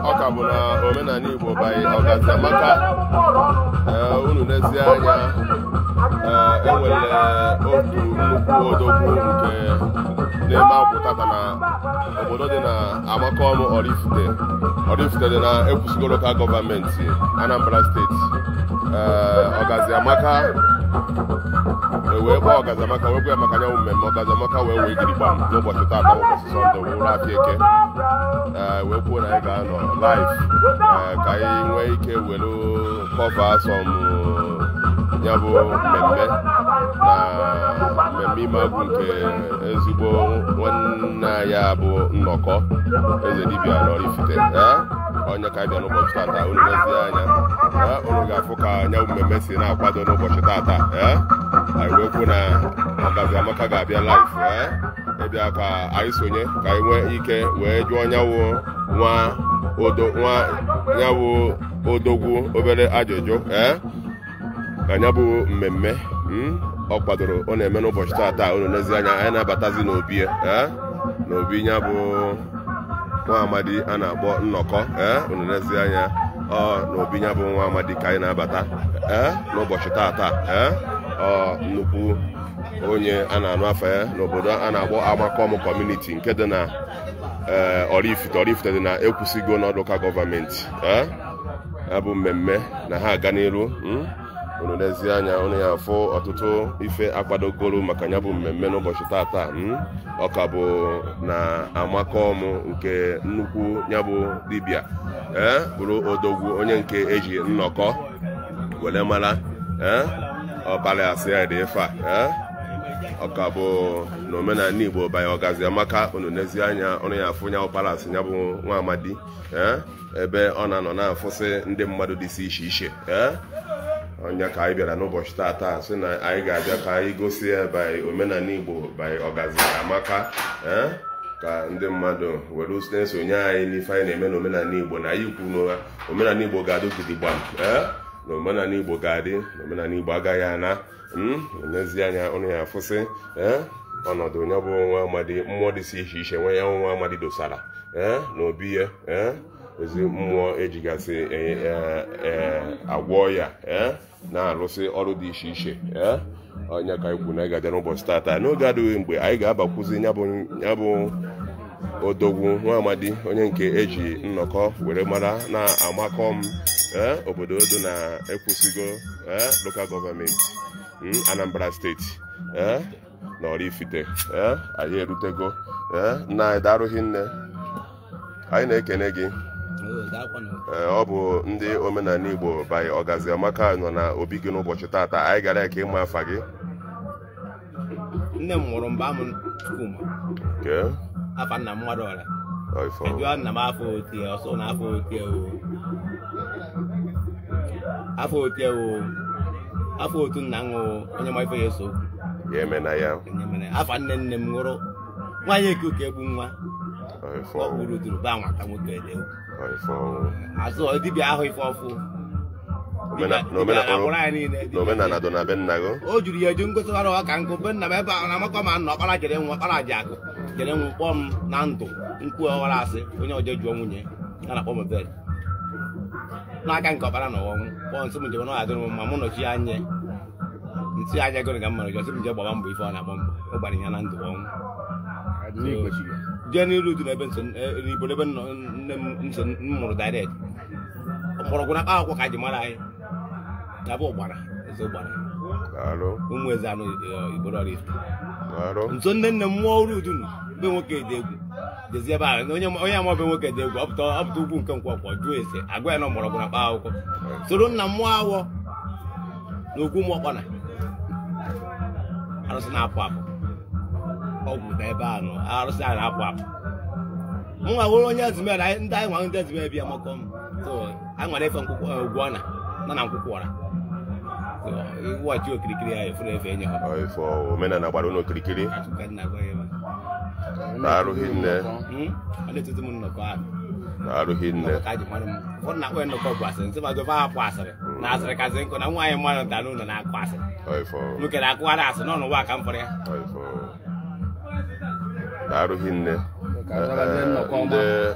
ọka bụ na omenala Igbo by Ọgazamaka unu n'ezi anya enwere otu nnukwu odogwu nke na-eme akwụtata na obodo dị na Amakom Oraifite. Oraifite dị na Ekwusigo Local Government Anambra State. Ọgazamaka wee gba Ọgazamaka wee gwa ya maka anyanwụ mmemme Ọgazamaka wee gidigbam n'ụbọchị taata ụbọchị Sọnde wụrụ afọ eke wee kwuo na anyị ga-anọ live ka anyị nwee ike were kọva asọm ya bụ mmemme na mmemme ime agwụ nke ezigbo nwanne anyị bụ nnọkọ eze dibịa n'Oraifite. Onye ka bịa n'ụbọchị tata unu lezie anya unu ga-afụ ka anya mmemme si na-akwado n'ụbọchị tata anyị wee kwuo na Ọgazamaka ga-abịa live ịbịa ka anyị sonye ka anyị nwee ike wee jụọ nyawo nyawo odogwu obere ajụjụ ka nya bụ mmemme ọ kwadoro ọ na-eme n'ụbọchị tata unu lezie anya anyị na-abatazi n'obi n'obi nya bụ nwa amadi a na-akpọ nnọkọ unu lezie anya n'obi nya bụ nwa amadi ka anyị na-abata n'ụbọchị tata nnukwu onye a na-anụ afọ ya n'obodo a na-akpọ Amakom Community nke dị na Oraifite. Oraifite dị na Ekwusigo Local Government. Ya bụ mmemme na ha aga n'iru unu lezie anya unu ya afụ ọtụtụ ife akwadogoro maka ya bụ mmemme n'ụbọchị tata. Ọka bụ na Amakom nke nnukwu ya bụ dibịa bụrụ odogwu onye nke eji nnọkọ were mara ọbara asị ya dị ife ọka bụ na omenala Igbo by Ọgazamaka unu lezie anya unu ya afụ nya ọbara asị ya bụ nwa amadi ebe ọ na-anọ na-afụsị ndị mmadụ dị iche iche onye ka anyị bịara n'ụbọchị tata sị na anyị ga-abịa ka anyị gosi ya by omenala Igbo by Ọgazamaka ka ndị mmadụ were na-esonye anyị n'ife anyị na-eme n'omenala Igbo na anyị kwu na omenala Igbo ga-adị gidigbam na omenala Igbo ga-adị na omenala Igbo agaghị ana n'ezie anya ụnụ ya afụsị ọnọdụ onye bụ nwa amadi mmụọ dị iche iche nwe ya nwa amadi dosara n'obi ya ezi mmụọ ejigasị agwọ ya na-arụsị ọrụ dị iche iche onye ka ikwu na anyị ga-abịa n'ụbọchị tata n'oge adịghị mgbe anyị ga-abakwuzi ya bụ odogwu nwa amadi onye nke eji nnọkọ were mara na Amakom obodo dị na Ekwusigo Local Government Anambra State na Oraifite. Anyị erutego nna anyị darụghị nne anyị na-ekene gị. Ọ bụ ndị omenala Igbo by Ọgazamaka nọ na obi gị n'ụbọchị tata anyị gara ka ịma afa gị. Nne m mụrụ mgbe amụ Chukwuma afa nna m mmadụ ọra ejụọ nna m afọ otie ọsọ na afọ otie afọ otu nna m onye ma ife ya eso ya eme na ya afa nne m nwụrụ nwaanyị ekuke egbu nwa ọ gburu duru ba nwata nwoke azụ dibịa ahụ ife ọfụ n'omenala dọ na be nna gị o juru ya eju ngosịwara ọka nkụ be nna m ebe ahụ na Amakom ma nna ọkpara jere nwa ọkpara ji akụ jere nwa kpọọ m na ndụ nkwu ọghara asị onye ọjọọ jụọ nwunye a na-akpọ m bed n'aka nke ọkpara na ọnwụ kpọọ nsị m jebe na adịrị m ma mụ nọchi anya ntị anya gụrụ ka m mara jọsị m je gbaba mbọ ife ọ na-agba mbọ ọ gbara ya na ndụ ọnwụ jee n'iru dị n'ebe n'Igbo ebe nne m mụrụ direct mgbọrọgwụ na akpa akwụkwọ ka ji mara anyị ya bụ ụgbara eze ụgbara ụmụ eze anụ Igbo Oraifite nso nne m mmụọ ọrụ udunu be nwoke ede egwu dezi ebe ahụ onye ama be nwoke ede egwu ọpụta ugwu nke nkwọkwọ jụọ ese agwa ya na mgbọrọgwụ na akpa akwụkwọ soro nna mmụọ awọ na ogwu mọkpana arụsị na-apụ apụ ọgwụ na ebe ahụ arụsị a na-apụ apụ m nwa were onye ezimere ndị anyị nwa ndị ezimere bịa Amakom anyị nwere efe ogwu ọna na nkwụkwọ ọra ịwụghachi okirikiri ya efere efe enye ha omenala gbara ụlọ okirikiri na-arụghị nne ọ na-etutu m nnọkọ ahụ na-arụghị nne ụfọdụ na-akpọ ya nnọkọ bụ asịrị ntị ma dobe hapụ asịrị na asịrị kazi nkụ na nwaanyị mmadụ nta n'ụlọ na-akụ asịrị nwoke na-akụgharị asị n'ọnụ ụwa ka m fọrọ ya arụghị nne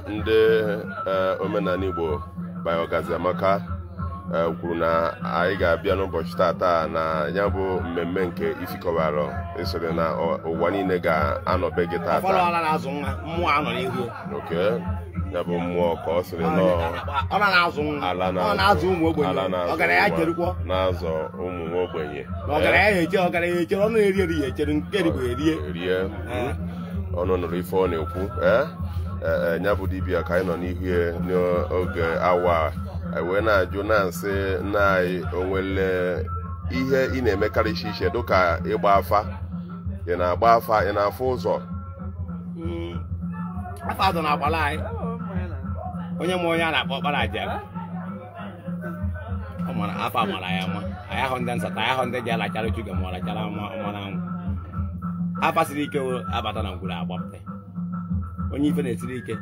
ndị omenala Igbo Biogazi Amaka kwuru na anyị ga-abịa n'ụbọchị tata na ya bụ mmemme nke ifikọbara esore na ụwa niile ga-anọbe gị tata. Ya bụ mmụọ ka ọ sịrị na-azụ ụmụ nwa ogbenye rie ọnụ nụrụ ife ọ na-ekwu. Ya bụ dibịa ka anyị nọ n'ihu n'oge awa wee na-ajụ na-asị nna anyị o nwere ihe ị na-emekarịcha iche dịka ịgba afa, ị na-agba afa, ị na-afụ ụzọ afa azụ na-agbala anyị onye ma onye a na-akpọ ọkpara aja ọ mara afa mara ya ma anyị ahụ ndị nsata anyị ahụ ndị ji alachara chuga ma ọlachara mmanụ anwụ afa siri ike abata na ngwuru agbapụta onye ife na-esiri ike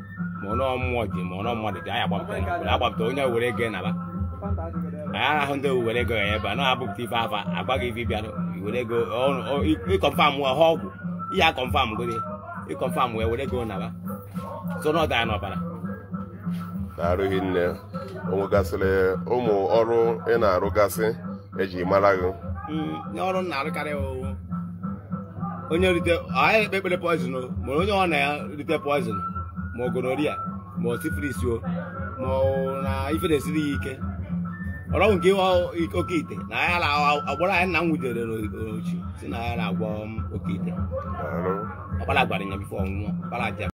ma ọnụ mmụọ ji ma ọnụ mmadụ ji anyị agbapụta na ngwuru agbapụta onye were ego naba anyị ahụ ndị were ego ya ebe a na-abụpụta ife afa agbaghị ife bịara were ego ịkọnfam ha ọgwụ ihe akọnfam gori ịkọnfam wee were ego naba so na ọ dara n'ọbara na-arụghị nne. O nwegasịrị ụmụ ọrụ ị na-arụgasị eji mara gị? ọrụ na-arụkarị onye rite anyị ekpe ekpere poizin ma onye ọ na-erite poizin ma gonorrhea ma syphilis ma na ife na-esiri ya ike ọrụ nke oke ite na ya na-agbara anyị nna m nwudere n'ochi si na ya na-agwọ oke ite ọkpara gwara ya bifo ọnwụnwụ ọkpara aja